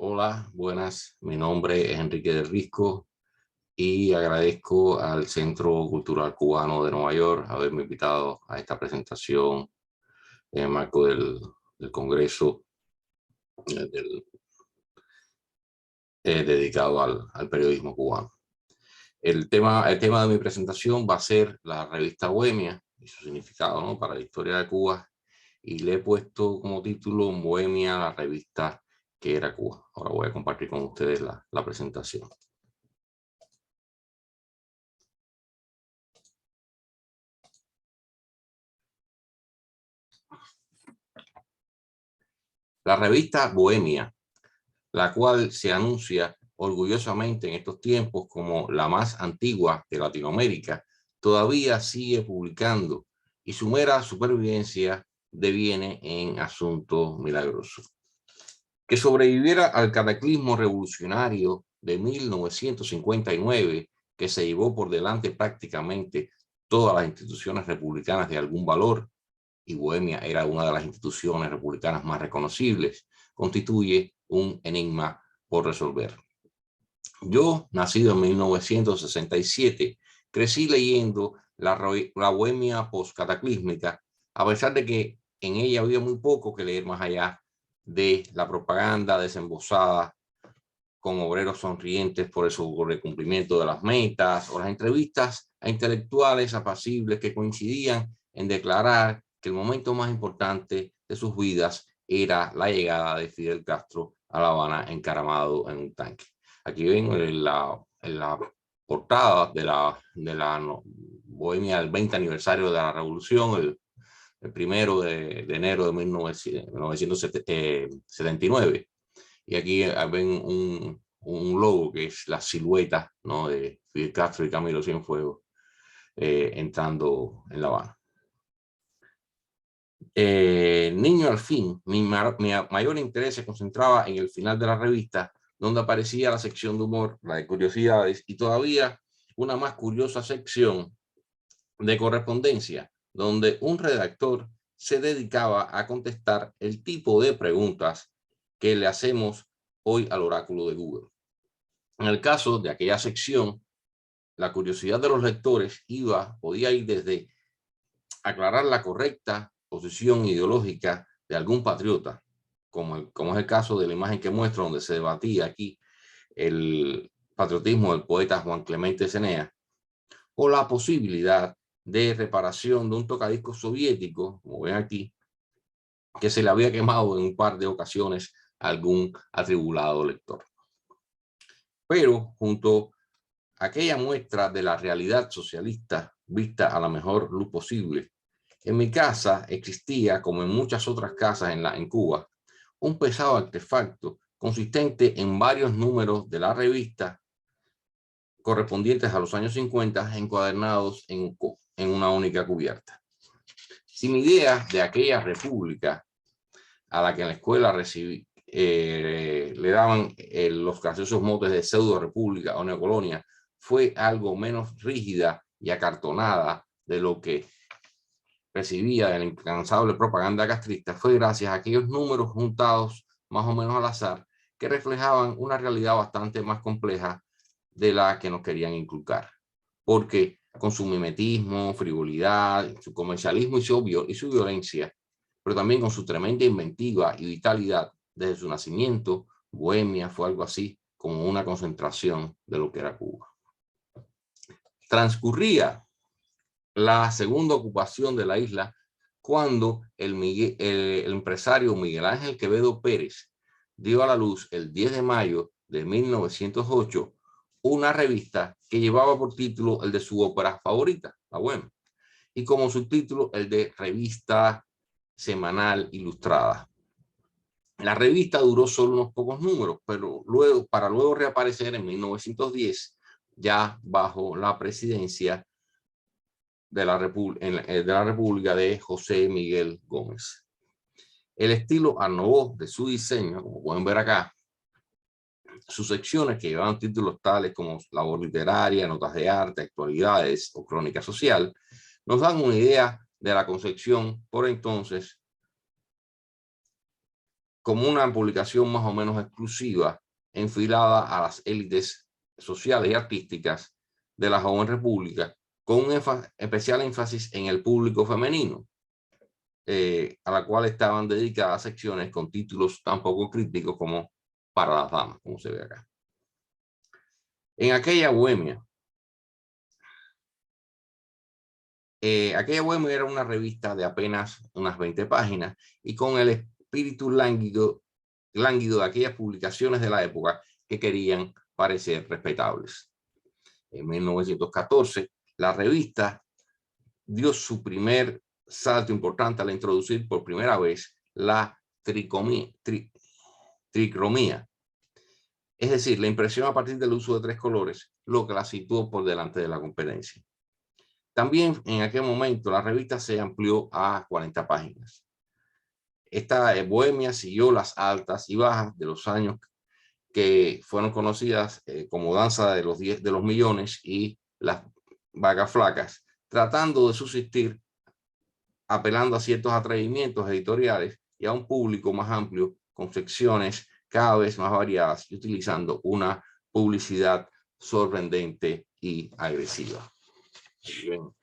Hola, buenas. Mi nombre es Enrique del Risco y agradezco al Centro Cultural Cubano de Nueva York haberme invitado a esta presentación en el marco del Congreso eh, del- dedicado al periodismo cubano. El tema de mi presentación va a ser la revista Bohemia y su significado, ¿no?, para la historia de Cuba, y le he puesto como título Bohemia, la revista que era Cuba. Ahora voy a compartir con ustedes la presentación. La revista Bohemia, la cual se anuncia orgullosamente en estos tiempos como la más antigua de Latinoamérica, todavía sigue publicando y su mera supervivencia deviene en asunto milagroso. Que sobreviviera al cataclismo revolucionario de 1959, que se llevó por delante prácticamente todas las instituciones republicanas de algún valor, y Bohemia era una de las instituciones republicanas más reconocibles, constituye un enigma por resolver. Yo, nacido en 1967, crecí leyendo la Bohemia postcataclísmica, a pesar de que en ella había muy poco que leer más allá de la propaganda desembosada con obreros sonrientes por el sobrecumplimiento de las metas, o las entrevistas a intelectuales apacibles que coincidían en declarar que el momento más importante de sus vidas era la llegada de Fidel Castro a La Habana encaramado en un tanque. Aquí ven en la portada de la Bohemia del 20 aniversario de la Revolución, el 1 de enero de 1979. Y aquí ven un logo que es la silueta, ¿no?, de Fidel Castro y Camilo Cienfuegos entrando en La Habana. Niño al fin, mi mayor interés se concentraba en el final de la revista, donde aparecía la sección de humor, la de curiosidades, y todavía una más curiosa sección de correspondencia, donde un redactor se dedicaba a contestar el tipo de preguntas que le hacemos hoy al oráculo de Google. En el caso de aquella sección, la curiosidad de los lectores podía ir desde aclarar la correcta posición ideológica de algún patriota, como es el caso de la imagen que muestro, donde se debatía aquí el patriotismo del poeta Juan Clemente Cenea, o la posibilidad de reparación de un tocadiscos soviético, como ven aquí, que se le había quemado en un par de ocasiones a algún atribulado lector. Pero junto a aquella muestra de la realidad socialista vista a la mejor luz posible, en mi casa existía, como en muchas otras casas en Cuba, un pesado artefacto consistente en varios números de la revista correspondientes a los años 50 encuadernados en una única cubierta. Si mi idea de aquella república, a la que en la escuela le daban los graciosos motes de pseudo república o neocolonia, fue algo menos rígida y acartonada de lo que recibía de la incansable propaganda castrista, fue gracias a aquellos números juntados más o menos al azar, que reflejaban una realidad bastante más compleja de la que nos querían inculcar. Porque con su mimetismo, frivolidad, su comercialismo y su violencia, pero también con su tremenda inventiva y vitalidad desde su nacimiento, Bohemia fue algo así como una concentración de lo que era Cuba. Transcurría la segunda ocupación de la isla cuando el empresario Miguel Ángel Quevedo Pérez dio a la luz el 10 de mayo de 1908 una revista que llevaba por título el de su ópera favorita, La Bohemia, y como subtítulo el de Revista Semanal Ilustrada. La revista duró solo unos pocos números, pero para luego reaparecer en 1910, ya bajo la presidencia de la República de José Miguel Gómez. El estilo Art Nouveau de su diseño, como pueden ver acá, sus secciones que llevaban títulos tales como labor literaria, notas de arte, actualidades o crónica social, nos dan una idea de la concepción por entonces como una publicación más o menos exclusiva, enfilada a las élites sociales y artísticas de la joven república, con un especial énfasis en el público femenino, a la cual estaban dedicadas secciones con títulos tan poco críticos como Para las damas, como se ve acá. En aquella bohemia, aquella bohemia era una revista de apenas unas 20 páginas y con el espíritu lánguido de aquellas publicaciones de la época que querían parecer respetables. En 1914, la revista dio su primer salto importante al introducir por primera vez la tricromía, es decir, la impresión a partir del uso de 3 colores, lo que la situó por delante de la competencia. También en aquel momento la revista se amplió a 40 páginas. Esta bohemia siguió las altas y bajas de los años que fueron conocidas como danza de los millones y las vacas flacas, tratando de subsistir, apelando a ciertos atrevimientos editoriales y a un público más amplio, con secciones cada vez más variadas y utilizando una publicidad sorprendente y agresiva. Aquí ven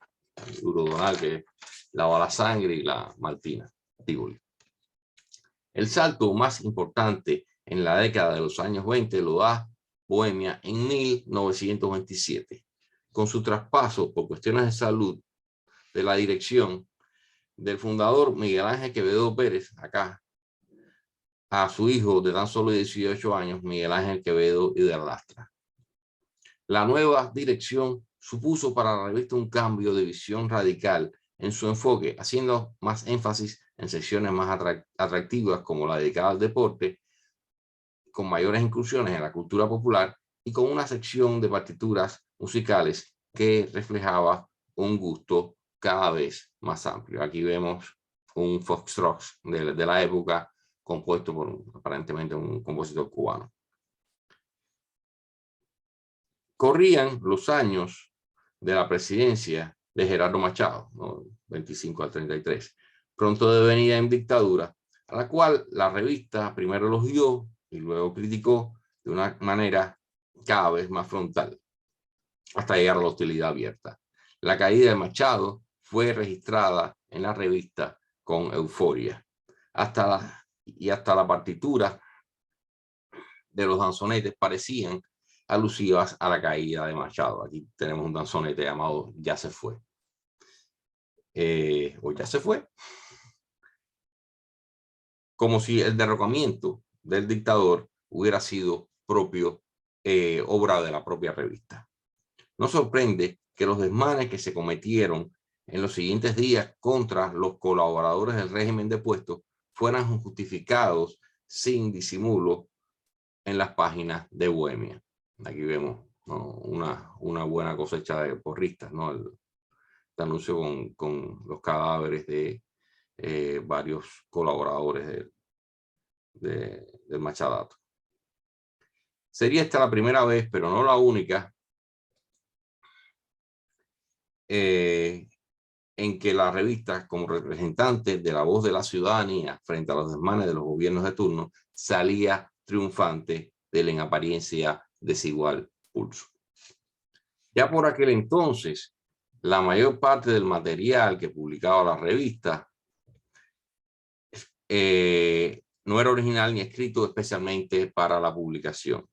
el Duro Donald, que lava la sangre, y la Maltina Tivoli. El salto más importante en la década de los años 20 lo da Bohemia en 1927, con su traspaso por cuestiones de salud de la dirección del fundador Miguel Ángel Quevedo Pérez, acá, a su hijo de tan solo 18 años, Miguel Ángel Quevedo y de Lastra. La nueva dirección supuso para la revista un cambio de visión radical en su enfoque, haciendo más énfasis en secciones más atractivas como la dedicada al deporte, con mayores incursiones en la cultura popular y con una sección de partituras musicales que reflejaba un gusto cada vez más amplio. Aquí vemos un foxtrot de la época compuesto por aparentemente un compositor cubano. Corrían los años de la presidencia de Gerardo Machado, ¿no? 25 al 33, pronto de venida en dictadura, a la cual la revista primero elogió y luego criticó de una manera cada vez más frontal, hasta llegar a la hostilidad abierta. La caída de Machado fue registrada en la revista con euforia, hasta la partitura de los danzonetes parecían alusivas a la caída de Machado. Aquí tenemos un danzonete llamado Ya se fue. O Ya se fue. Como si el derrocamiento del dictador hubiera sido obra de la propia revista. No sorprende que los desmanes que se cometieron en los siguientes días contra los colaboradores del régimen depuesto fueran justificados sin disimulo en las páginas de Bohemia. Aquí vemos, ¿no?, una buena cosecha de porristas, ¿no? El anuncio con los cadáveres de varios colaboradores del Machadato. Sería esta la primera vez, pero no la única, en que la revista, como representante de la voz de la ciudadanía frente a los desmanes de los gobiernos de turno, salía triunfante del en apariencia desigual pulso. Ya por aquel entonces, la mayor parte del material que publicaba la revista no era original ni escrito especialmente para la publicación.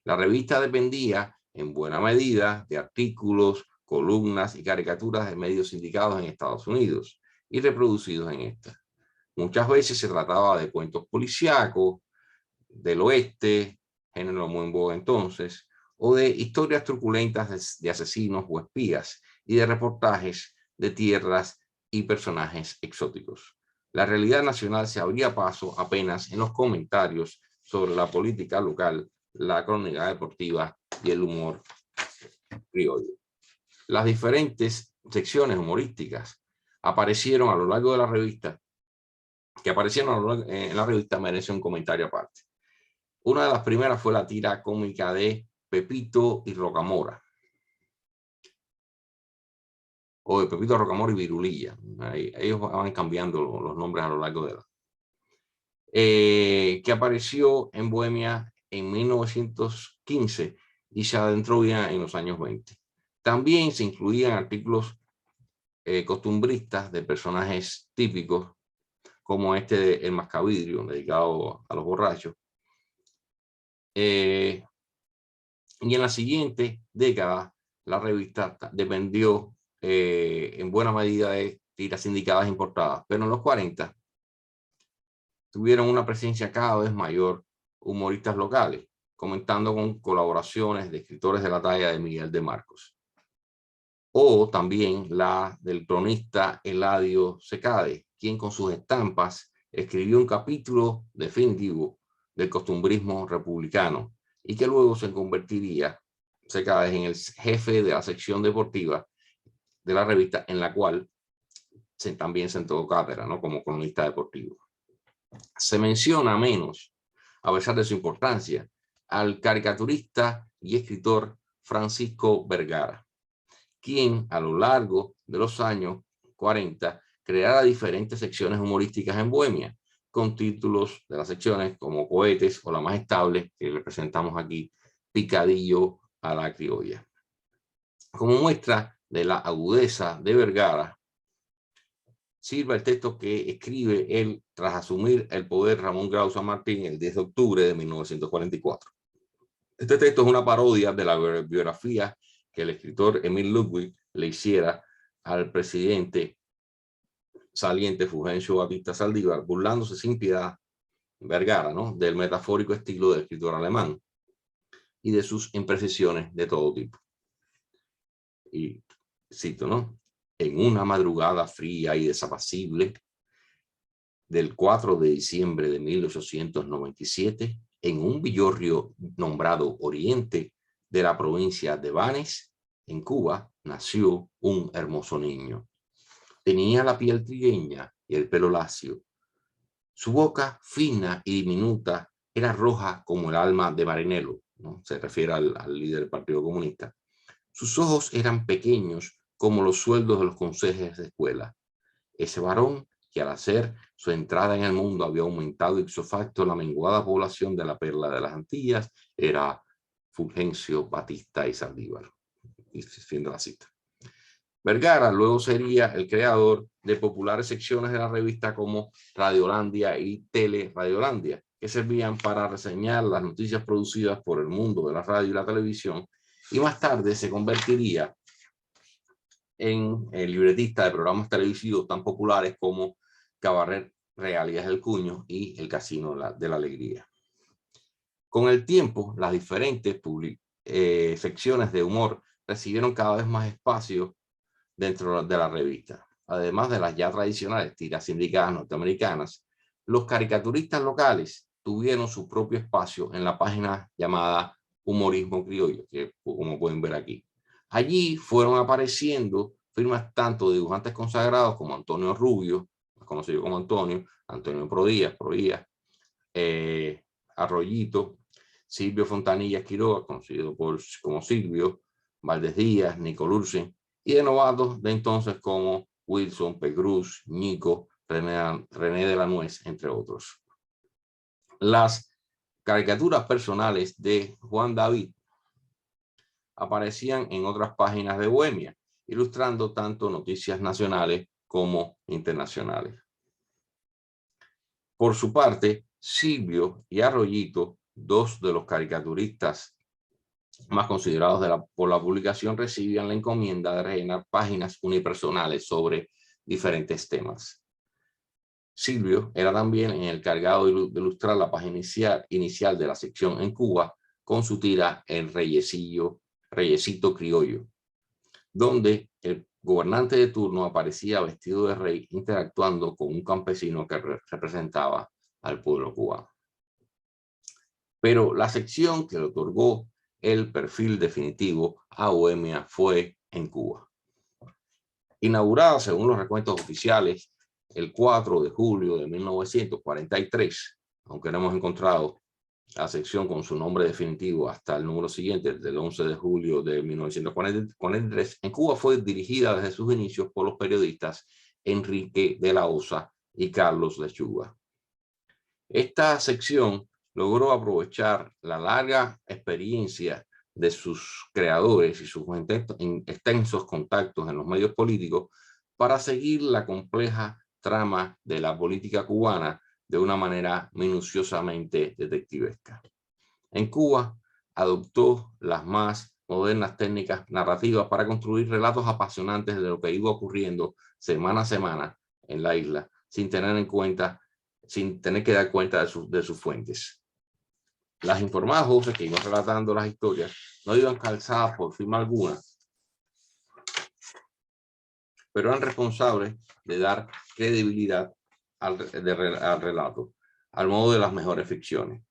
La revista dependía en buena medida de artículos, columnas y caricaturas de medios sindicados en Estados Unidos y reproducidos en esta. Muchas veces se trataba de cuentos policíacos del oeste, género muy en boga entonces, o de historias truculentas de asesinos o espías y de reportajes de tierras y personajes exóticos. La realidad nacional se abría paso apenas en los comentarios sobre la política local, la crónica deportiva y el humor criollo. Las diferentes secciones humorísticas aparecieron a lo largo de la revista, en la revista merece un comentario aparte. Una de las primeras fue la tira cómica de Pepito y Rocamora, o de Pepito Rocamora y Virulilla. Ellos van cambiando los nombres a lo largo de que apareció en Bohemia en 1915 y se adentró ya en los años 20. También se incluían artículos costumbristas de personajes típicos, como este de El Mascavidrio, dedicado a los borrachos. Y en la siguiente década, la revista dependió en buena medida de tiras sindicadas importadas, pero en los 40 tuvieron una presencia cada vez mayor humoristas locales, comentando con colaboraciones de escritores de la talla de Miguel de Marcos. O también la del cronista Eladio Secade, quien con sus estampas escribió un capítulo definitivo del costumbrismo republicano y que luego se convertiría Secade en el jefe de la sección deportiva de la revista, en la cual también sentó cátedra, ¿no?, como cronista deportivo. Se menciona menos, a pesar de su importancia, al caricaturista y escritor Francisco Vergara, quien a lo largo de los años 40 creara diferentes secciones humorísticas en Bohemia, con títulos de las secciones como Cohetes o la más estable, que le presentamos aquí, Picadillo a la criolla. Como muestra de la agudeza de Vergara, sirve el texto que escribe él tras asumir el poder Ramón Grau San Martín el 10 de octubre de 1944. Este texto es una parodia de la biografía que el escritor Emil Ludwig le hiciera al presidente saliente Fulgencio Batista Saldívar, burlándose sin piedad Vergara, ¿no?, del metafórico estilo del escritor alemán y de sus imprecisiones de todo tipo. Y cito, ¿no? En una madrugada fría y desapacible del 4 de diciembre de 1897, en un villorrio nombrado Oriente de la provincia de Vannes, en Cuba, nació un hermoso niño. Tenía la piel trigueña y el pelo lacio. Su boca, fina y diminuta, era roja como el alma de Marinello, ¿no? Se refiere al líder del Partido Comunista. Sus ojos eran pequeños como los sueldos de los consejeros de escuela. Ese varón, que al hacer su entrada en el mundo había aumentado ipso facto la menguada población de la Perla de las Antillas, era Fulgencio Batista y Saldívar. Y fin de la cita. Vergara luego sería el creador de populares secciones de la revista como Radiolandia y Teleradiolandia, que servían para reseñar las noticias producidas por el mundo de la radio y la televisión, y más tarde se convertiría en el libretista de programas televisivos tan populares como Cabaret Realidades del Cuño y El Casino de la Alegría. Con el tiempo, las diferentes secciones de humor recibieron cada vez más espacio dentro de la revista. Además de las ya tradicionales tiras sindicadas norteamericanas, los caricaturistas locales tuvieron su propio espacio en la página llamada Humorismo Criollo, que como pueden ver aquí. Allí fueron apareciendo firmas tanto de dibujantes consagrados como Antonio Rubio, más conocido como Antonio Prodías, Arroyito, Silvio Fontanilla Quiroga, conocido como Silvio, Valdés Díaz, Nico Lursen, y de novatos de entonces como Wilson, Pegruz, Nico, René de la Nuez, entre otros. Las caricaturas personales de Juan David aparecían en otras páginas de Bohemia, ilustrando tanto noticias nacionales como internacionales. Por su parte, Silvio y Arroyito, dos de los caricaturistas más considerados por la publicación, recibían la encomienda de rellenar páginas unipersonales sobre diferentes temas. Silvio era también el encargado de ilustrar la página inicial de la sección en Cuba con su tira El Reyecito Criollo, donde el gobernante de turno aparecía vestido de rey interactuando con un campesino que representaba al pueblo cubano. Pero la sección que le otorgó el perfil definitivo a Bohemia fue en Cuba. Inaugurada según los recuentos oficiales el 4 de julio de 1943, aunque no hemos encontrado la sección con su nombre definitivo hasta el número siguiente, del 11 de julio de 1943, en Cuba fue dirigida desde sus inicios por los periodistas Enrique de la Osa y Carlos Lechuga. Esta sección logró aprovechar la larga experiencia de sus creadores y sus extensos contactos en los medios políticos para seguir la compleja trama de la política cubana de una manera minuciosamente detectivesca. En Cuba, adoptó las más modernas técnicas narrativas para construir relatos apasionantes de lo que iba ocurriendo semana a semana en la isla, sin tener que dar cuenta de sus fuentes. Las informadas voces que iban relatando las historias no iban calzadas por firma alguna, pero eran responsables de dar credibilidad al relato, al modo de las mejores ficciones.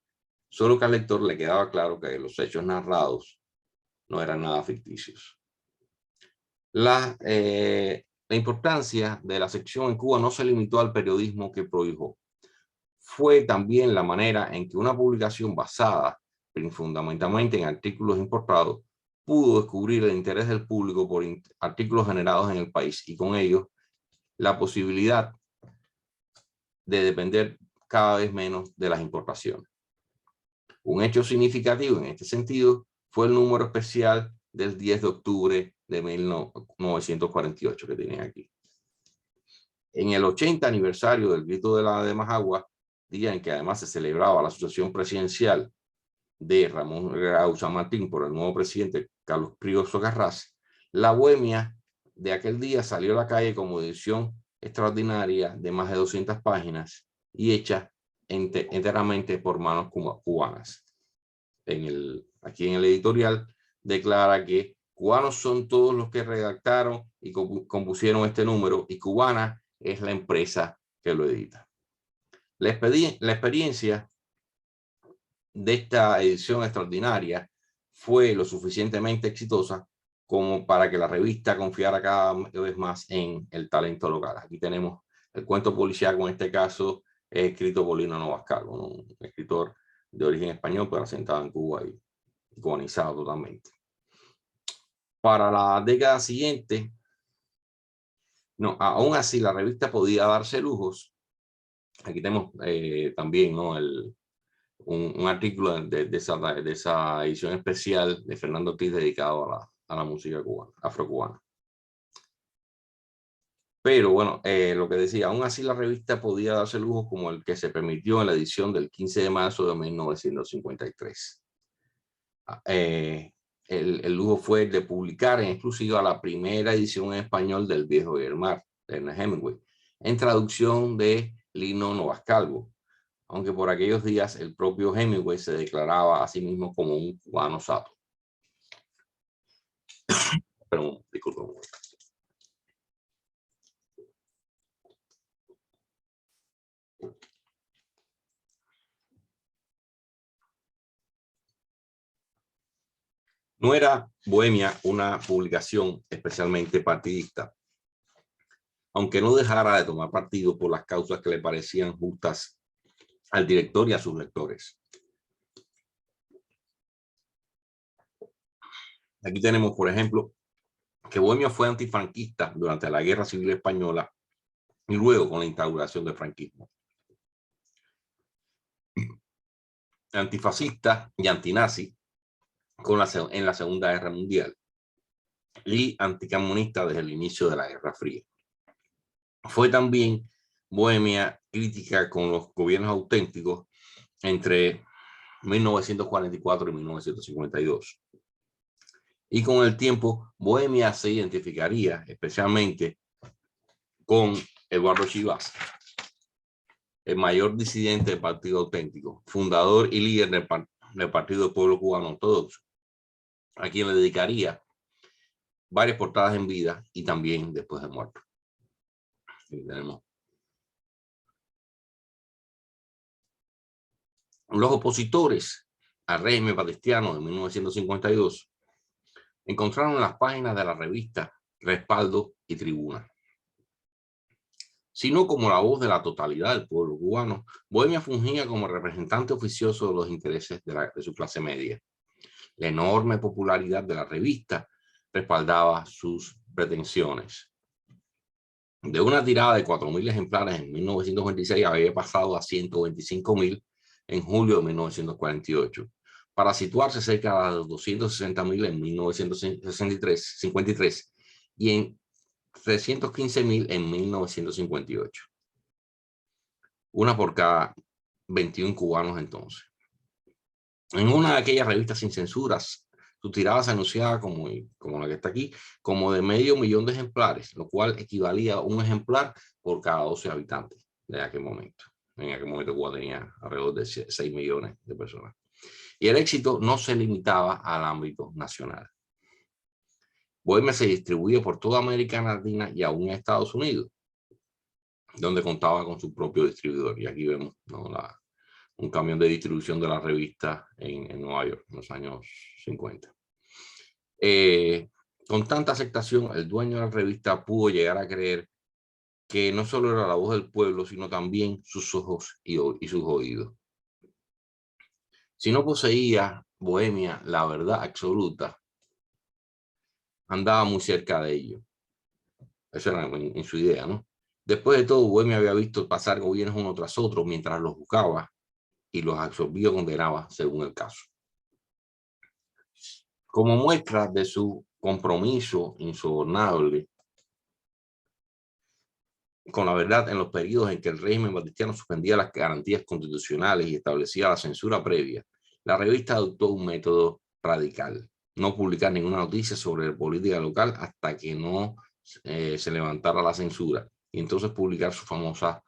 Solo que al lector le quedaba claro que los hechos narrados no eran nada ficticios. La importancia de la sección en Cuba no se limitó al periodismo que prohijó. Fue también la manera en que una publicación basada fundamentalmente en artículos importados pudo descubrir el interés del público por artículos generados en el país y con ello la posibilidad de depender cada vez menos de las importaciones. Un hecho significativo en este sentido fue el número especial del 10 de octubre de 1948 que tienen aquí. En el 80 aniversario del grito de Majagua, día en que además se celebraba la sucesión presidencial de Ramón Grau San Martín por el nuevo presidente Carlos Prioso Garraz, la bohemia de aquel día salió a la calle como edición extraordinaria de más de 200 páginas y hecha enteramente por manos cubanas. Aquí en el editorial declara que cubanos son todos los que redactaron y compusieron este número y cubana es la empresa que lo edita. La experiencia de esta edición extraordinaria fue lo suficientemente exitosa como para que la revista confiara cada vez más en el talento local. Aquí tenemos el cuento policíaco, en este caso escrito por Lino Novascalvo, ¿no? Un escritor de origen español, pero asentado en Cuba y cubanizado totalmente. Para la década siguiente, aún así la revista podía darse lujos. Aquí tenemos también, ¿no?, un artículo de esa edición especial de Fernando Ortiz dedicado a la música cubana, afrocubana. Pero bueno, lo que decía, aún así la revista podía darse lujos como el que se permitió en la edición del 15 de marzo de 1953. El lujo fue el de publicar en exclusiva la primera edición en español del Viejo y el Mar, de Ernest Hemingway, en traducción de Lino Novascalvo, aunque por aquellos días el propio Hemingway se declaraba a sí mismo como un cubano sato. Pero, disculpen. No era Bohemia una publicación especialmente partidista, aunque no dejara de tomar partido por las causas que le parecían justas al director y a sus lectores. Aquí tenemos, por ejemplo, que Bohemia fue antifranquista durante la Guerra Civil Española y luego con la instauración del franquismo. Antifascista y antinazi en la Segunda Guerra Mundial y anticomunista desde el inicio de la Guerra Fría. Fue también Bohemia crítica con los gobiernos auténticos entre 1944 y 1952. Y con el tiempo, Bohemia se identificaría especialmente con Eduardo Chivas, el mayor disidente del Partido Auténtico, fundador y líder del Partido del Pueblo Cubano Ortodoxo, a quien le dedicaría varias portadas en vida y también después de muerto. Aquí tenemos. Los opositores al régimen batistiano de 1952 encontraron en las páginas de la revista respaldo y tribuna. Sino como la voz de la totalidad del pueblo cubano, Bohemia fungía como representante oficioso de los intereses de su clase media. La enorme popularidad de la revista respaldaba sus pretensiones. De una tirada de 4.000 ejemplares en 1926 había pasado a 125.000 en julio de 1948, para situarse cerca de 260.000 en 1953 y en 315.000 en 1958. Una por cada 21 cubanos entonces. En una de aquellas revistas sin censuras, su tirada se anunciaba como la que está aquí, como de 500.000 de ejemplares, lo cual equivalía a un ejemplar por cada 12 habitantes de aquel momento. En aquel momento Cuba tenía alrededor de 6 millones de personas. Y el éxito no se limitaba al ámbito nacional. Bohemia se distribuye por toda América Latina y aún en Estados Unidos, donde contaba con su propio distribuidor. Y aquí vemos, ¿no?, un camión de distribución de la revista en Nueva York en los años 50. Con tanta aceptación, el dueño de la revista pudo llegar a creer que no solo era la voz del pueblo, sino también sus ojos y sus oídos. Si no poseía Bohemia la verdad absoluta, andaba muy cerca de ello. Eso era en su idea, ¿no? Después de todo, Bohemia había visto pasar gobiernos uno tras otro mientras los buscaba y los absorbía o condenaba según el caso. Como muestra de su compromiso insobornable con la verdad en los periodos en que el régimen batistiano suspendía las garantías constitucionales y establecía la censura previa, la revista adoptó un método radical: no publicar ninguna noticia sobre política local hasta que no se levantara la censura, y entonces publicar sus famosas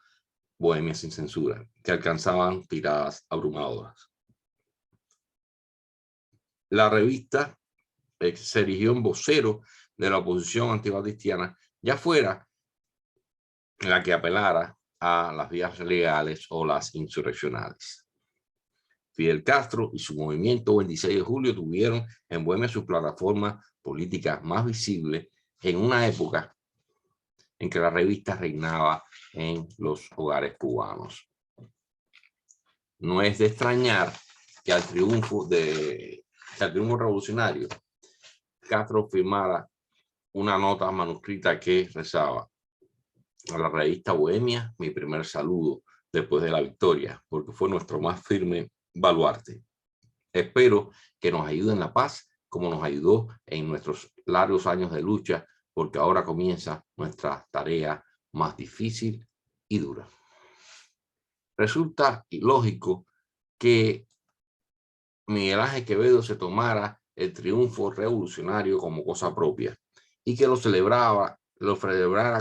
Bohemias sin censura, que alcanzaban tiradas abrumadoras. La revista se erigió en vocero de la oposición antibatistiana, ya fuera la que apelara a las vías legales o las insurreccionales. Fidel Castro y su movimiento 26 de julio tuvieron en Bohemia su plataforma política más visible en una época en que la revista reinaba en los hogares cubanos. No es de extrañar que al triunfo revolucionario, Castro firmara una nota manuscrita que rezaba: a la revista Bohemia, mi primer saludo después de la victoria, porque fue nuestro más firme baluarte. Espero que nos ayude en la paz como nos ayudó en nuestros largos años de lucha, porque ahora comienza nuestra tarea más difícil y dura. Resulta ilógico que Miguel Ángel Quevedo se tomara el triunfo revolucionario como cosa propia y que lo celebrara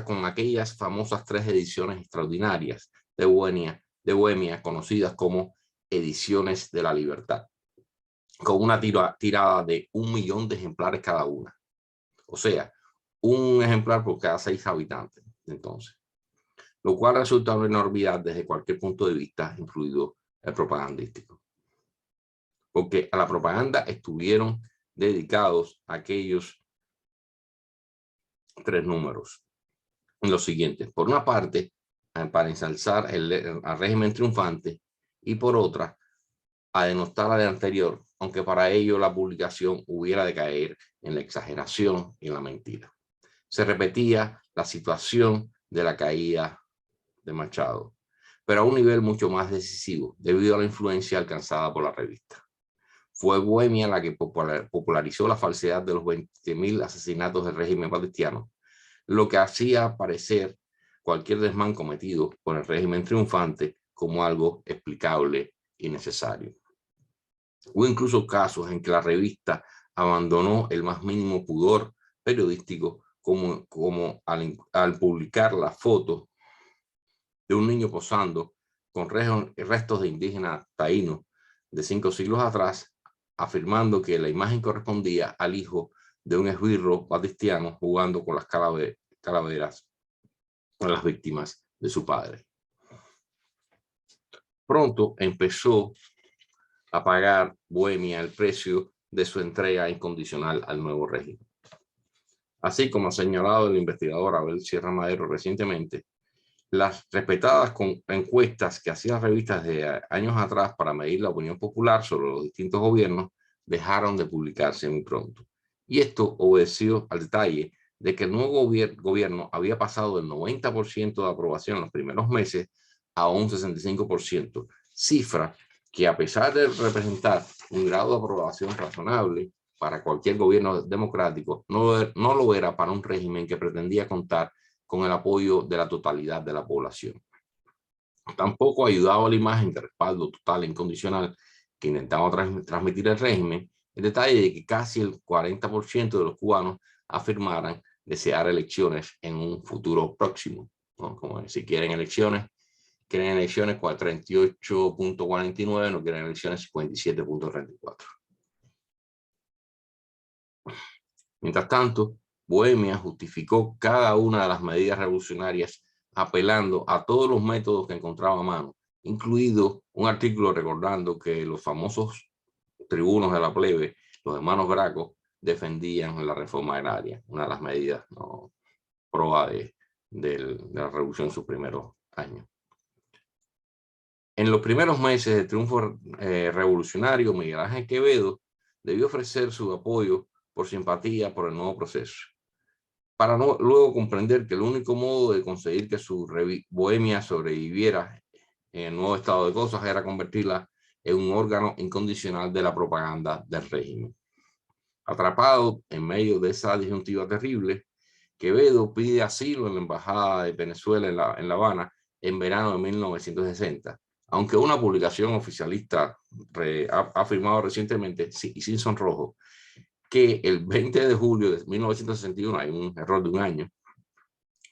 con aquellas famosas 3 ediciones extraordinarias de Bohemia, conocidas como ediciones de la libertad, con una tirada de 1 millón de ejemplares cada una. O sea, un ejemplar por cada 6 habitantes, entonces. Lo cual resulta una enormidad desde cualquier punto de vista, incluido el propagandístico. Porque a la propaganda estuvieron dedicados aquellos 3 números. Los siguientes: por una parte, para ensalzar al régimen triunfante, y por otra, a denostar al anterior, aunque para ello la publicación hubiera de caer en la exageración y en la mentira. Se repetía la situación de la caída de Machado, pero a un nivel mucho más decisivo, debido a la influencia alcanzada por la revista. Fue Bohemia la que popularizó la falsedad de los 20.000 asesinatos del régimen batistiano, lo que hacía parecer cualquier desmán cometido por el régimen triunfante como algo explicable y necesario. Hubo incluso casos en que la revista abandonó el más mínimo pudor periodístico, como al publicar la foto de un niño posando con restos de indígenas taínos de 5 siglos atrás, afirmando que la imagen correspondía al hijo de un esbirro batistiano jugando con las calaveras con las víctimas de su padre. Pronto empezó a pagar Bohemia el precio de su entrega incondicional al nuevo régimen. Así como ha señalado el investigador Abel Sierra Madero recientemente, las respetadas encuestas que hacían revistas de años atrás para medir la opinión popular sobre los distintos gobiernos dejaron de publicarse muy pronto. Y esto obedeció al detalle de que el nuevo gobierno había pasado del 90% de aprobación en los primeros meses a un 65%, cifra que a pesar de representar un grado de aprobación razonable para cualquier gobierno democrático, no lo era para un régimen que pretendía contar con el apoyo de la totalidad de la población. Tampoco ayudaba a la imagen de respaldo total e incondicional que intentaba transmitir el régimen, el detalle de que casi el 40% de los cubanos afirmaran desear elecciones en un futuro próximo, ¿no? Como si quieren elecciones 38.49, no quieren elecciones 57.34. Mientras tanto, Bohemia justificó cada una de las medidas revolucionarias apelando a todos los métodos que encontraba a mano, incluido un artículo recordando que los famosos tribunos de la plebe, los hermanos Graco, defendían la reforma agraria, una de las medidas, ¿no?, proa de la revolución en sus primeros años. En los primeros meses del triunfo revolucionario, Miguel Ángel Quevedo debió ofrecer su apoyo por simpatía por el nuevo proceso, para luego comprender que el único modo de conseguir que su Bohemia sobreviviera en el nuevo estado de cosas era convertirla en un órgano incondicional de la propaganda del régimen. Atrapado en medio de esa disyuntiva terrible, Quevedo pide asilo en la Embajada de Venezuela en La Habana en verano de 1960, aunque una publicación oficialista ha afirmado recientemente, y sin sonrojo, que el 20 de julio de 1961, hay un error de un año,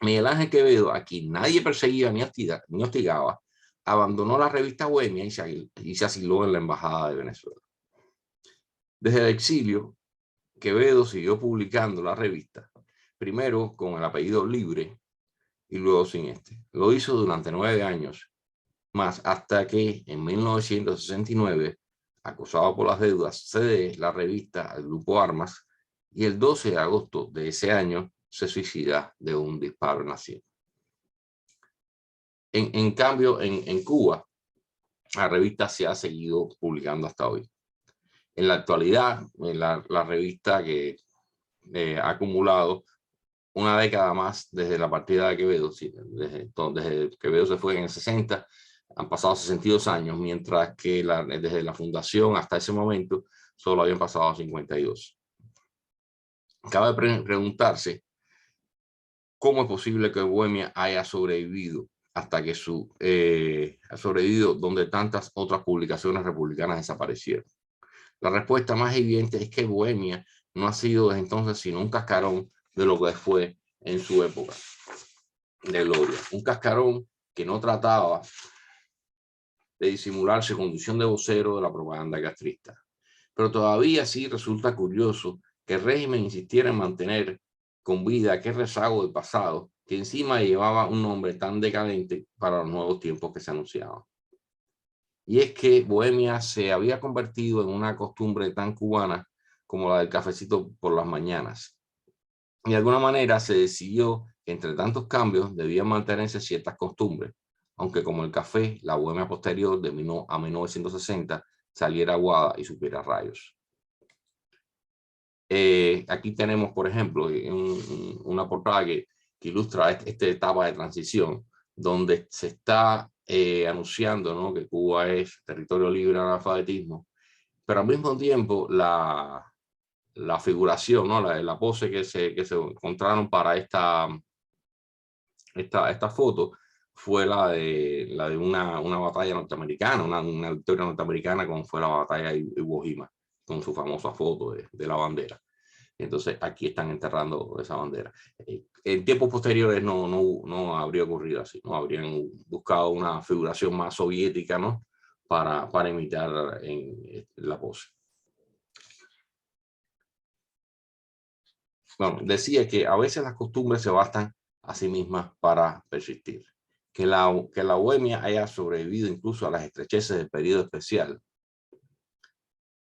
Miguel Ángel Quevedo, a quien nadie perseguía ni hostigaba, abandonó la revista Bohemia y se asiló en la Embajada de Venezuela. Desde el exilio, Quevedo siguió publicando la revista, primero con el apellido Libre y luego sin este. Lo hizo durante 9 años más, hasta que en 1969, acusado por las deudas, cede la revista al Grupo Armas y el 12 de agosto de ese año se suicida de un disparo en la sien. En cambio, en Cuba, la revista se ha seguido publicando hasta hoy. En la actualidad, la revista que ha acumulado una década más desde la partida de Quevedo, desde Quevedo se fue en el 60, han pasado 62 años, mientras que desde la fundación hasta ese momento solo habían pasado 52. Cabe preguntarse cómo es posible que Bohemia haya sobrevivido hasta que ha sobrevivido donde tantas otras publicaciones republicanas desaparecieron. La respuesta más evidente es que Bohemia no ha sido desde entonces sino un cascarón de lo que fue en su época de gloria. Un cascarón que no trataba de disimular su condición de vocero de la propaganda castrista. Pero todavía sí resulta curioso que el régimen insistiera en mantener con vida aquel rezago del pasado que encima llevaba un nombre tan decadente para los nuevos tiempos que se anunciaban. Y es que Bohemia se había convertido en una costumbre tan cubana como la del cafecito por las mañanas. Y de alguna manera se decidió que entre tantos cambios debían mantenerse ciertas costumbres, aunque como el café, la Bohemia posterior de a 1960 saliera aguada y supiera rayos. Aquí tenemos, por ejemplo, una portada que ilustra esta etapa de transición, donde se está anunciando, ¿no?, que Cuba es territorio libre de analfabetismo, pero al mismo tiempo la figuración, ¿no?, la pose que se encontraron para esta foto fue la de una batalla norteamericana, una victoria norteamericana, como fue la batalla de Iwo Jima, con su famosa foto de la bandera. Entonces aquí están enterrando esa bandera. En tiempos posteriores no habría ocurrido así, no habrían buscado una figuración más soviética, ¿no?, para imitar en la pose. Bueno, decía que a veces las costumbres se bastan a sí mismas para persistir. Que la Bohemia haya sobrevivido incluso a las estrecheces del periodo especial,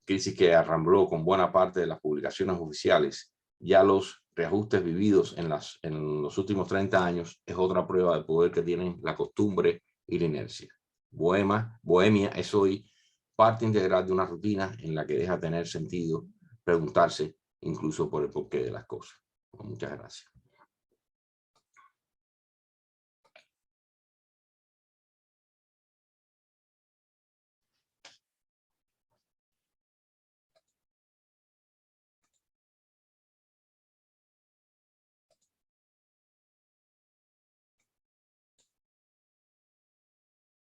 crisis que arrambló con buena parte de las publicaciones oficiales, ya los reajustes vividos en los últimos 30 años, es otra prueba del poder que tienen la costumbre y la inercia. Bohemia es hoy parte integral de una rutina en la que deja tener sentido preguntarse incluso por el porqué de las cosas. Muchas gracias.